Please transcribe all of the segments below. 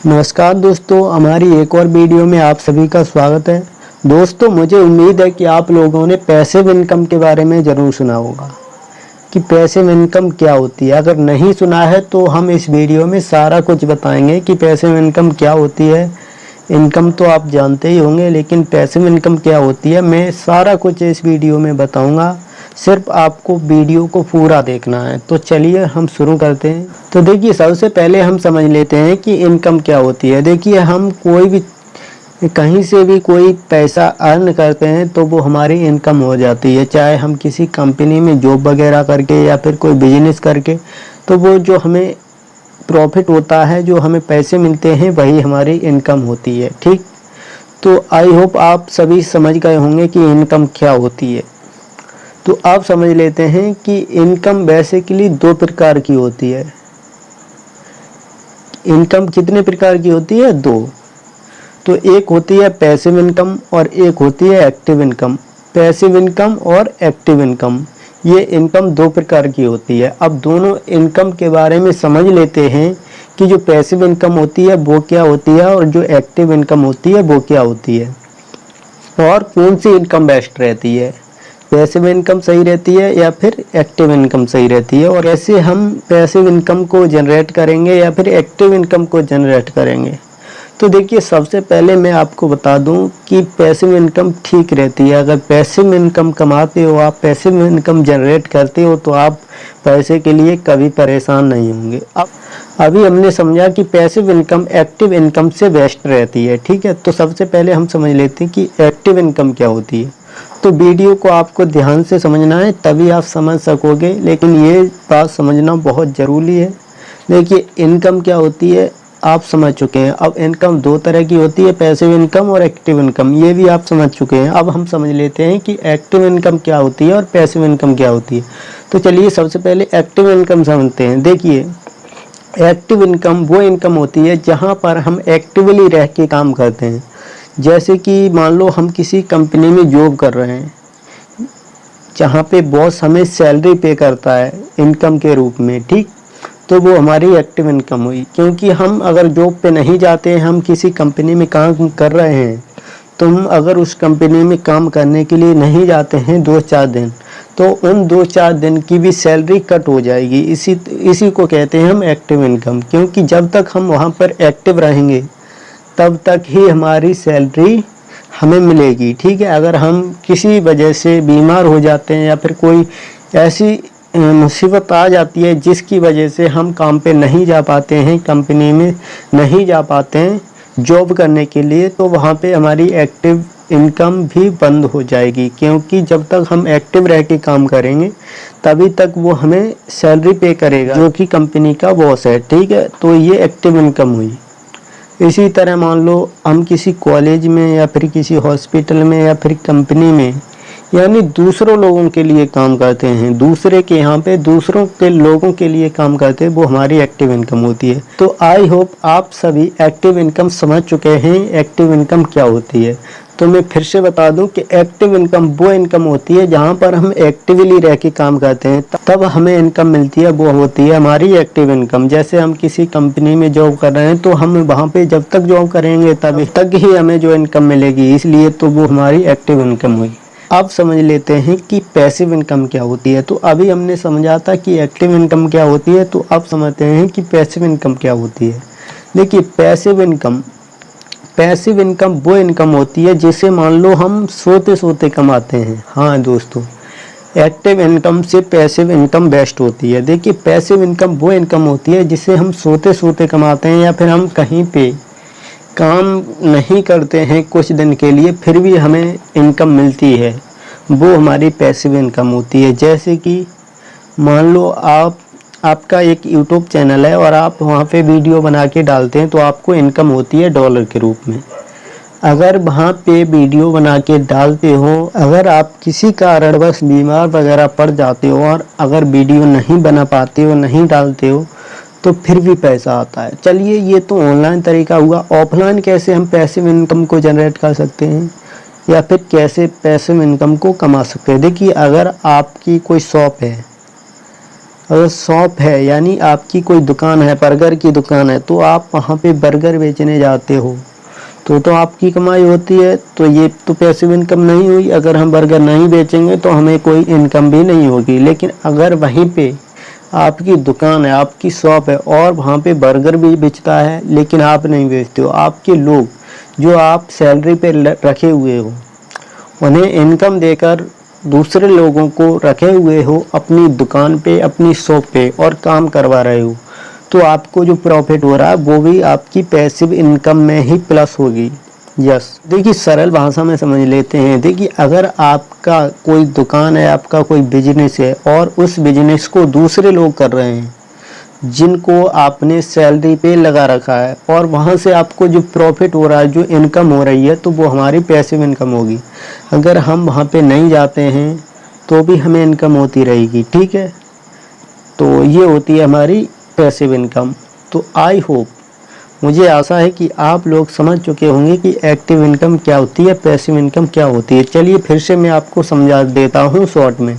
नमस्कार दोस्तों, हमारी एक और वीडियो में आप सभी का स्वागत है। दोस्तों, मुझे उम्मीद है कि आप लोगों ने पैसिव इनकम के बारे में ज़रूर सुना होगा कि पैसिव इनकम क्या होती है। अगर नहीं सुना है तो हम इस वीडियो में सारा कुछ बताएंगे कि पैसिव इनकम क्या होती है। इनकम तो आप जानते ही होंगे, लेकिन पैसिव इनकम क्या होती है मैं सारा कुछ इस वीडियो में बताऊंगा। सिर्फ आपको वीडियो को पूरा देखना है। तो चलिए हम शुरू करते हैं। तो देखिए, सबसे पहले हम समझ लेते हैं कि इनकम क्या होती है। देखिए, हम कोई भी कहीं से भी कोई पैसा अर्न करते हैं तो वो हमारी इनकम हो जाती है। चाहे हम किसी कंपनी में जॉब वगैरह करके या फिर कोई बिजनेस करके, तो वो जो हमें प्रॉफिट होता है, जो हमें पैसे मिलते हैं, वही हमारी इनकम होती है। ठीक, तो आई होप आप सभी समझ गए होंगे कि इनकम क्या होती है। तो आप समझ लेते हैं कि इनकम बेसिकली दो प्रकार की होती है। इनकम कितने प्रकार की होती है? दो। तो एक होती है पैसिव इनकम और एक होती है एक्टिव इनकम। पैसिव इनकम और एक्टिव इनकम, ये इनकम दो प्रकार की होती है। अब दोनों इनकम के बारे में समझ लेते हैं कि जो पैसिव इनकम होती है वो क्या होती है और जो एक्टिव इनकम होती है वो क्या होती है, और कौन सी इनकम बेस्ट रहती है। पैसिव इनकम सही रहती है या फिर एक्टिव इनकम सही रहती है, और ऐसे हम पैसिव इनकम को जनरेट करेंगे या फिर एक्टिव इनकम को जनरेट करेंगे। तो देखिए, सबसे पहले मैं आपको बता दूं कि पैसिव इनकम ठीक रहती है। अगर पैसिव इनकम कमाते हो, आप पैसिव इनकम जनरेट करते हो, तो आप पैसे के लिए कभी परेशान नहीं होंगे। अब अभी हमने समझा कि पैसिव इनकम एक्टिव इनकम से बेस्ट रहती है। ठीक है, तो सबसे पहले हम समझ लेते हैं कि एक्टिव इनकम क्या होती है। तो वीडियो को आपको ध्यान से समझना है, तभी आप समझ सकोगे, लेकिन ये बात समझना बहुत ज़रूरी है। देखिए, इनकम क्या होती है आप समझ चुके हैं। अब इनकम दो तरह की होती है, पैसिव इनकम और एक्टिव इनकम, ये भी आप समझ चुके हैं। अब हम समझ लेते हैं कि एक्टिव इनकम क्या होती है और पैसिव इनकम क्या होती है। तो चलिए सबसे पहले एक्टिव इनकम समझते हैं। देखिए, एक्टिव इनकम वो इनकम होती है जहाँ पर हम एक्टिवली रह के काम करते हैं। जैसे कि मान लो हम किसी कंपनी में जॉब कर रहे हैं, जहाँ पे बॉस हमें सैलरी पे करता है इनकम के रूप में। ठीक, तो वो हमारी एक्टिव इनकम हुई। क्योंकि हम अगर जॉब पे नहीं जाते हैं, हम किसी कंपनी में काम कर रहे हैं, तो हम अगर उस कंपनी में काम करने के लिए नहीं जाते हैं 2-4 दिन, तो उन 2-4 दिन की भी सैलरी कट हो जाएगी। इसी को कहते हैं हम एक्टिव इनकम। क्योंकि जब तक हम वहाँ पर एक्टिव रहेंगे तब तक ही हमारी सैलरी हमें मिलेगी। ठीक है, अगर हम किसी वजह से बीमार हो जाते हैं या फिर कोई ऐसी मुसीबत आ जाती है जिसकी वजह से हम काम पे नहीं जा पाते हैं, कंपनी में नहीं जा पाते हैं जॉब करने के लिए, तो वहाँ पे हमारी एक्टिव इनकम भी बंद हो जाएगी। क्योंकि जब तक हम एक्टिव रह के काम करेंगे तभी तक वो हमें सैलरी पे करेगा, जो कि कंपनी का बॉस है। ठीक है, तो ये एक्टिव इनकम हुई। इसी तरह मान लो हम किसी कॉलेज में या फिर किसी हॉस्पिटल में या फिर कंपनी में, यानी दूसरों लोगों के लिए काम करते हैं, दूसरे के यहाँ पे दूसरों के लोगों के लिए काम करते हैं, वो हमारी एक्टिव इनकम होती है। तो आई होप आप सभी एक्टिव इनकम समझ चुके हैं एक्टिव इनकम क्या होती है। तो मैं फिर से बता दूं कि एक्टिव इनकम वो इनकम होती है जहां पर हम एक्टिवली रह के काम करते हैं, तब हमें इनकम मिलती है, वो होती है हमारी एक्टिव इनकम। जैसे हम किसी कंपनी में जॉब कर रहे हैं, तो हम वहां पे जब तक जॉब करेंगे तब तक ही हमें जो इनकम मिलेगी, इसलिए तो वो हमारी एक्टिव इनकम हुई। अब समझ लेते हैं कि पैसिव इनकम क्या होती है। तो अभी हमने समझा था कि एक्टिव इनकम क्या होती है, तो अब समझते हैं कि पैसिव इनकम क्या होती है। देखिए, पैसिव इनकम वो इनकम होती है जिसे मान लो हम सोते सोते कमाते हैं। हाँ दोस्तों, एक्टिव इनकम से पैसिव इनकम बेस्ट होती है। देखिए, पैसिव इनकम वो इनकम होती है जिसे हम सोते सोते कमाते हैं, या फिर हम कहीं पे काम नहीं करते हैं कुछ दिन के लिए, फिर भी हमें इनकम मिलती है, वो हमारी पैसिव इनकम होती है। जैसे कि मान लो आपका एक यूट्यूब चैनल है और आप वहाँ पे वीडियो बना के डालते हैं, तो आपको इनकम होती है डॉलर के रूप में। अगर वहाँ पे वीडियो बना के डालते हो, अगर आप किसी कारणवश बीमार वगैरह पड़ जाते हो और अगर वीडियो नहीं बना पाते हो, नहीं डालते हो, तो फिर भी पैसा आता है। चलिए, ये तो ऑनलाइन तरीका हुआ। ऑफलाइन कैसे हम पैसिव इनकम को जनरेट कर सकते हैं या फिर कैसे पैसिव इनकम को कमा सकते हैं। देखिए, अगर आपकी कोई शॉप है, अगर शॉप है यानी आपकी कोई दुकान है, बर्गर की दुकान है, तो आप वहाँ पे बर्गर बेचने जाते हो तो आपकी कमाई होती है। तो ये तो पैसिव इनकम नहीं हुई। अगर हम बर्गर नहीं बेचेंगे तो हमें कोई इनकम भी नहीं होगी। लेकिन अगर वहीं पे आपकी दुकान है, आपकी शॉप है और वहाँ पे बर्गर भी बेचता है लेकिन आप नहीं बेचते हो, आपके लोग जो आप सैलरी पे रखे हुए हो उन्हें इनकम देकर दूसरे लोगों को रखे हुए हो अपनी दुकान पे, अपनी शॉप पे और काम करवा रहे हो, तो आपको जो प्रॉफिट हो रहा है वो भी आपकी पैसिव इनकम में ही प्लस होगी। यस, देखिए सरल भाषा में समझ लेते हैं। देखिए अगर आपका कोई दुकान है, आपका कोई बिजनेस है और उस बिजनेस को दूसरे लोग कर रहे हैं जिनको आपने सैलरी पे लगा रखा है और वहाँ से आपको जो प्रॉफिट हो रहा है, जो इनकम हो रही है, तो वो हमारी पैसिव इनकम होगी। अगर हम वहाँ पे नहीं जाते हैं तो भी हमें इनकम होती रहेगी। ठीक है, तो ये होती है हमारी पैसिव इनकम। तो आई होप, मुझे आशा है कि आप लोग समझ चुके होंगे कि एक्टिव इनकम क्या होती है, पैसिव इनकम क्या होती है। चलिए फिर से मैं आपको समझा देता हूँ शॉर्ट में।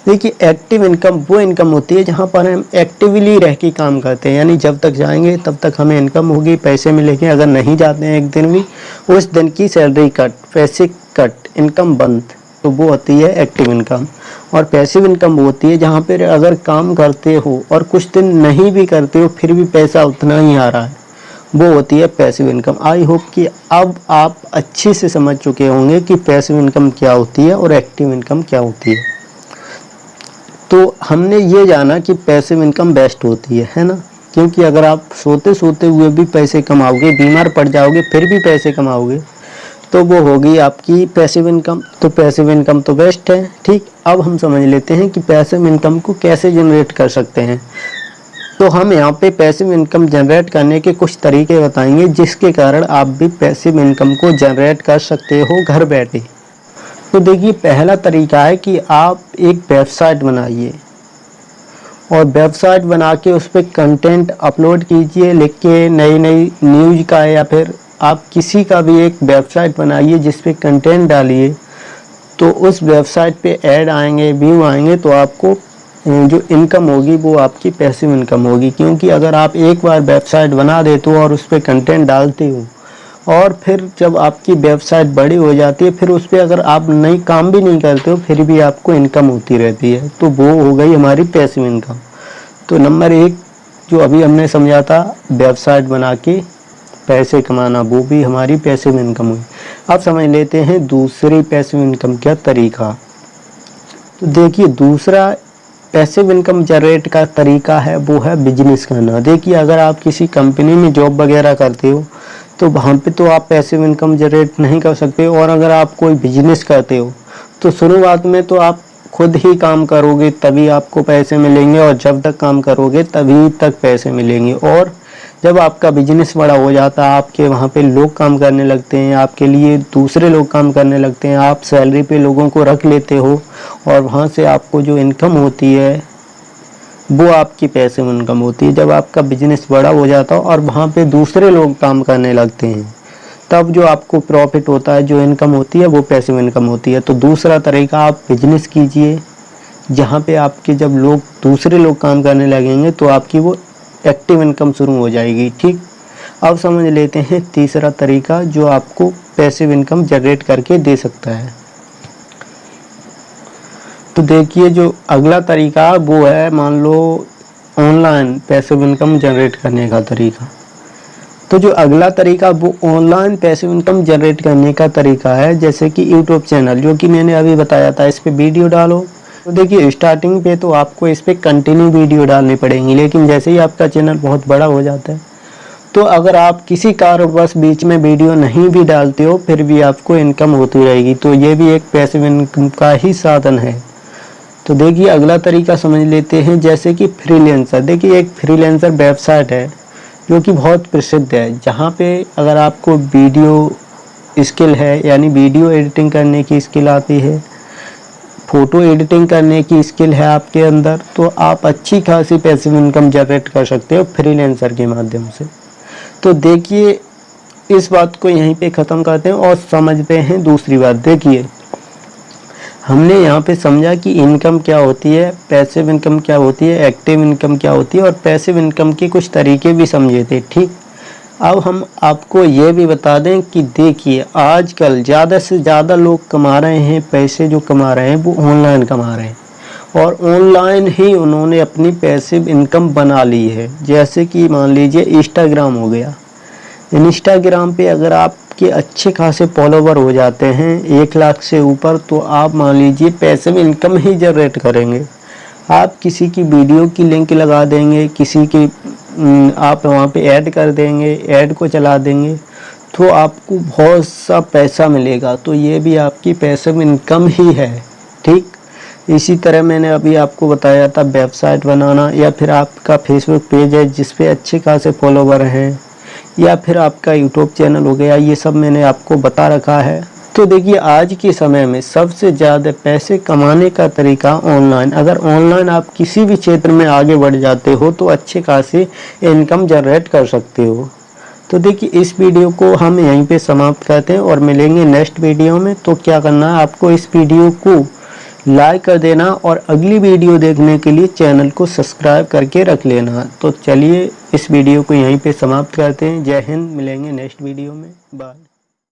देखिए एक्टिव इनकम वो इनकम होती है जहाँ पर हम एक्टिवली रह के काम करते हैं, यानी जब तक जाएंगे तब तक हमें इनकम होगी, पैसे मिलेंगे। अगर नहीं जाते हैं एक दिन भी, उस दिन की सैलरी कट, पैसे कट, इनकम बंद, तो वो होती है एक्टिव इनकम। और पैसिव इनकम वो होती है जहाँ पर अगर काम करते हो और कुछ दिन नहीं भी करते हो फिर भी पैसा उतना ही आ रहा है, वो होती है पैसिव इनकम। आई होप कि अब आप अच्छे से समझ चुके होंगे कि पैसिव इनकम क्या होती है और एक्टिव इनकम क्या होती है। तो हमने ये जाना कि पैसिव इनकम बेस्ट होती है ना, क्योंकि अगर आप सोते सोते हुए भी पैसे कमाओगे, बीमार पड़ जाओगे फिर भी पैसे कमाओगे, तो वो होगी आपकी पैसिव इनकम। तो पैसिव इनकम तो बेस्ट है। ठीक, अब हम समझ लेते हैं कि पैसिव इनकम को कैसे जनरेट कर सकते हैं। तो हम यहाँ पे पैसिव इनकम जनरेट करने के कुछ तरीके बताएंगे जिसके कारण आप भी पैसिव इनकम को जनरेट कर सकते हो घर बैठे। तो देखिए पहला तरीका है कि आप एक वेबसाइट बनाइए और वेबसाइट बना के उस पर कंटेंट अपलोड कीजिए, लिख के नई नई न्यूज़ का, या फिर आप किसी का भी एक वेबसाइट बनाइए जिस पे कंटेंट डालिए। तो उस वेबसाइट पे ऐड आएंगे, व्यू आएंगे, तो आपको जो इनकम होगी वो आपकी पैसिव इनकम होगी। क्योंकि अगर आप एक बार वेबसाइट बना देते हो और उस पर कंटेंट डालते हो और फिर जब आपकी वेबसाइट बड़ी हो जाती है फिर उस पर अगर आप नई काम भी नहीं करते हो फिर भी आपको इनकम होती रहती है, तो वो हो गई हमारी पैसिव इनकम। तो नंबर एक जो अभी हमने समझा था, वेबसाइट बना के पैसे कमाना, वो भी हमारी पैसिव इनकम हुई। अब समझ लेते हैं दूसरी पैसिव इनकम का तरीका। तो देखिए दूसरा पैसिव इनकम जनरेट का तरीका है वो है बिजनेस करना। देखिए अगर आप किसी कंपनी में जॉब वगैरह करते हो तो वहाँ पे तो आप पैसिव इनकम जनरेट नहीं कर सकते, और अगर आप कोई बिजनेस करते हो तो शुरुआत में तो आप खुद ही काम करोगे तभी आपको पैसे मिलेंगे, और जब तक काम करोगे तभी तक पैसे मिलेंगे। और जब आपका बिजनेस बड़ा हो जाता है, आपके वहाँ पे लोग काम करने लगते हैं, आपके लिए दूसरे लोग काम करने लगते हैं, आप सैलरी पे लोगों को रख लेते हो और वहाँ से आपको जो इनकम होती है वो आपकी पैसिव इनकम होती है। जब आपका बिजनेस बड़ा हो जाता है और वहाँ पे दूसरे लोग काम करने लगते हैं तब जो आपको प्रॉफिट होता है, जो इनकम होती है वो पैसिव इनकम होती है। तो दूसरा तरीका, आप बिजनेस कीजिए जहाँ पे आपके जब लोग दूसरे लोग काम करने लगेंगे तो आपकी वो एक्टिव इनकम शुरू हो जाएगी। ठीक, अब समझ लेते हैं तीसरा तरीका जो आपको पैसिव इनकम जनरेट करके दे सकता है। तो देखिए जो अगला तरीका वो है, मान लो ऑनलाइन पैसिव इनकम जनरेट करने का तरीका। तो जो अगला तरीका वो ऑनलाइन पैसिव इनकम जनरेट करने का तरीका है, जैसे कि यूट्यूब चैनल, जो कि मैंने अभी बताया था, इस पे वीडियो डालो। तो देखिए स्टार्टिंग पे तो आपको इस पे कंटिन्यू वीडियो डालनी पड़ेंगी, लेकिन जैसे ही आपका चैनल बहुत बड़ा हो जाता है तो अगर आप किसी कारणवश बीच में वीडियो नहीं भी डालते हो फिर भी आपको इनकम होती रहेगी। तो ये भी एक पैसिव इनकम का ही साधन है। तो देखिए अगला तरीका समझ लेते हैं, जैसे कि फ्रीलांसर। देखिए एक फ्रीलांसर वेबसाइट है जो कि बहुत प्रसिद्ध है, जहाँ पे अगर आपको वीडियो स्किल है, यानी वीडियो एडिटिंग करने की स्किल आती है, फ़ोटो एडिटिंग करने की स्किल है आपके अंदर, तो आप अच्छी खासी पैसिव इनकम जनरेट कर सकते हो फ्रीलांसर के माध्यम से। तो देखिए इस बात को यहीं पे ख़त्म करते हैं और समझते हैं दूसरी बात। देखिए हमने यहाँ पे समझा कि इनकम क्या होती है, पैसिव इनकम क्या होती है, एक्टिव इनकम क्या होती है और पैसिव इनकम के कुछ तरीके भी समझे थे। ठीक, अब हम आपको ये भी बता दें कि देखिए आजकल ज़्यादा से ज़्यादा लोग कमा रहे हैं, पैसे जो कमा रहे हैं वो ऑनलाइन कमा रहे हैं और ऑनलाइन ही उन्होंने अपनी पैसिव इनकम बना ली है। जैसे कि मान लीजिए इंस्टाग्राम हो गया, इंस्टाग्राम पे अगर आपके अच्छे खासे फॉलोवर हो जाते हैं 1 लाख से ऊपर, तो आप मान लीजिए पैसिव इनकम ही जनरेट करेंगे। आप किसी की वीडियो की लिंक लगा देंगे, किसी की आप वहाँ पे ऐड कर देंगे, ऐड को चला देंगे तो आपको बहुत सा पैसा मिलेगा। तो ये भी आपकी पैसिव इनकम ही है। ठीक, इसी तरह मैंने अभी आपको बताया था वेबसाइट बनाना, या फिर आपका फेसबुक पेज है जिस पे अच्छे खासे फॉलोवर हैं, या फिर आपका यूट्यूब चैनल हो गया, ये सब मैंने आपको बता रखा है। तो देखिए आज के समय में सबसे ज़्यादा पैसे कमाने का तरीका ऑनलाइन, अगर ऑनलाइन आप किसी भी क्षेत्र में आगे बढ़ जाते हो तो अच्छे खासे इनकम जनरेट कर सकते हो। तो देखिए इस वीडियो को हम यहीं पे समाप्त करते हैं और मिलेंगे नेक्स्ट वीडियो में। तो क्या करना है आपको, इस वीडियो को लाइक कर देना और अगली वीडियो देखने के लिए चैनल को सब्सक्राइब करके रख लेना। तो चलिए इस वीडियो को यहीं पे समाप्त करते हैं। जय हिंद, मिलेंगे नेक्स्ट वीडियो में, बाय।